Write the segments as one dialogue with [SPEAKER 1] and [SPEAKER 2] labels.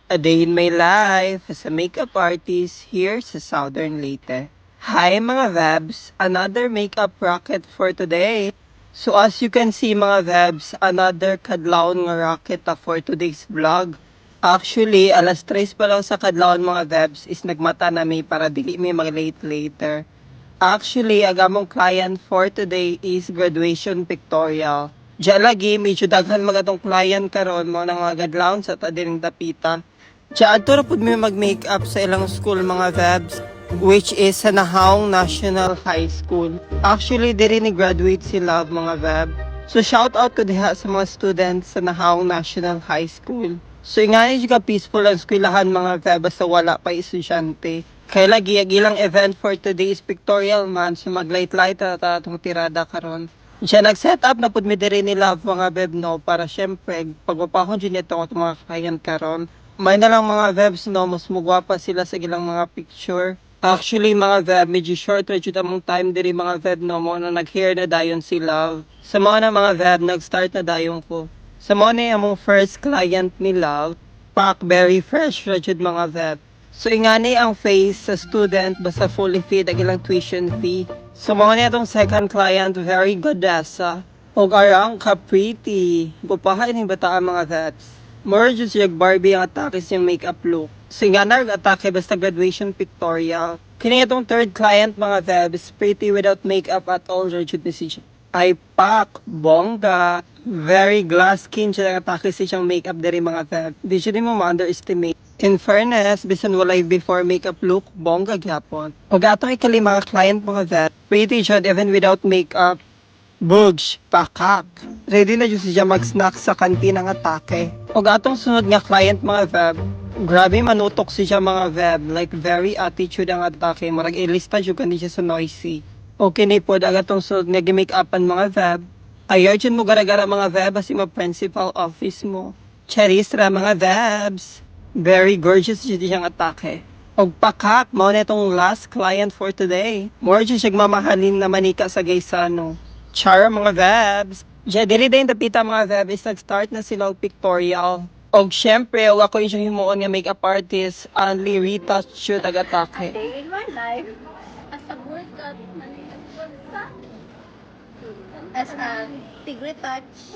[SPEAKER 1] A day in my life as a makeup artist here sa Southern Leyte. Hi mga Vabs! Another makeup rocket for today. So as you can see mga Vabs, another kadlawon nga rocket for today's vlog. Actually, alas 3 pa lang sa kadlawon mga Vabs is nagmata na may para dili may mag-late later. Actually, agamong client for today is graduation pictorial. Diyan lagi, medyo daghan mga tong client karon mo nang mga gadlaon sa tadiring dapitan. Diyan to rapod may mag-makeup sa ilang school mga Vabs, which is sa Nahaong National High School. Actually, diri ni graduate sila mga Vab. So shout out ko diha sa mga students sa Nahaong National High School. So ingani juga peaceful ang eskwelahan mga Vab basta wala pa estudyante. Kaya lagi ilang event for today's pictorial month so maglight-light ta itong tirada karon. Siya nag-set up na pud mi diri ni Love mga Veb no para syempre pagpapahon din ito ang mga client karon. May na lang mga Vebs no mas mugwapa sila sa ilang mga picture. Actually mga Veb medyo short ra jud among time diri mga Veb no mo na nag-hair na dayon si Love. Sa mga na mga Veb nag-start na dayon ko. Sa mga na among first client ni Love, pack very fresh ra jud mga Veb. So ingani ang face sa student basta fully paid ang ilang tuition fee. So mga niya itong second client, very good asa. Og arang ka pretty. Gupahay ni bata ang mga vets. More jud siya Barbie ang atake siyang makeup look. So ingana ang atake basta graduation pictorial. Kini itong third client mga vets, pretty without makeup at all jud ni siya. Ay pak, bongga, very glass skin siya ang atake siyang makeup diri mga vets. Di siya mo ma-underestimate. In fairness, bisan walay before makeup look, bongga gyapon. Og atong ikali mga client mga vet, pretty jud even without makeup. Bugs, pakak. Ready na jud siya mag-snack sa kantina nga atake. Og atong sunod nga client mga veb, grabe manutok siya mga veb, like very attitude ang atake, marag ilista jud kandi siya sa noisy. Okay ni pod ang atong sunod nga gi-makeupan mga veb. Ayaw jud mo gara-gara mga veb as mo principal office mo. Charis ra mga vebs. Very gorgeous jud siyang atake. Og pakak, mao na itong last client for today. More jud siya mamahalin na manika sa Gaysano. Char mga vebs. Diya diri din dapita mga vebs, nag-start na sila og pictorial. Og syempre, og ako yung himuon nga makeup artist, only retouch jud ang atake.
[SPEAKER 2] A day in my life as a workout as a tigre touch.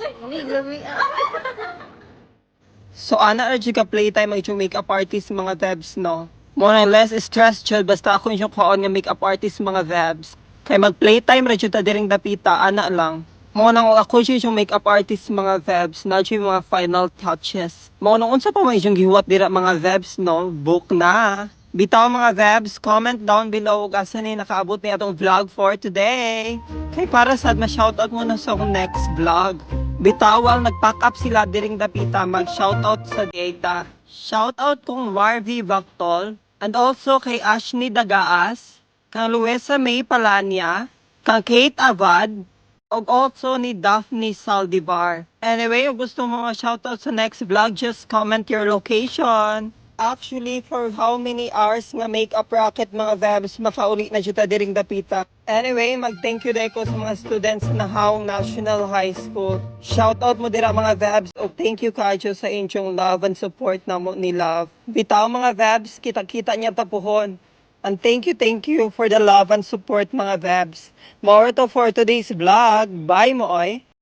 [SPEAKER 1] So ana ra jud ka playtime ang inyong makeup artist mga vebs no. More or less stress jud basta ako yung kaon nga makeup artist mga vebs. Kay mag playtime ra jud ta diring dapita ana lang. Mo nang ako yung makeup artist mga vebs na jud mga final touches. Mo nang unsa pa may yung gihuwat dira mga vebs no, book na. Bitaw mga vebs, comment down below kung asa ni nakaabot ni atong vlog for today. Kay para sad ma-shoutout mo na sa akong next vlog. Bitawal nag-pack up sila diring dapita mag-shoutout sa data. Shoutout kong Warvy Bactol and also kay Ashni Dagaas, kang Luisa May Palania, kang Kate Abad, og also ni Daphne Saldivar. Anyway, kung gusto mo ma-shoutout sa next vlog, just comment your location. Actually, for how many hours nga makeup rocket mga vebs, makauli na dyan ta diring dapita. Anyway, mag-thank you deko sa mga students na Nahaong National High School. Shoutout mo dira mga vebs o thank you kayo sa inyong love and support na mo ni Love. Bitaw mga vebs, kita-kita niya tapuhon. And thank you for the love and support mga vebs. More to for today's vlog. Bye mo oy!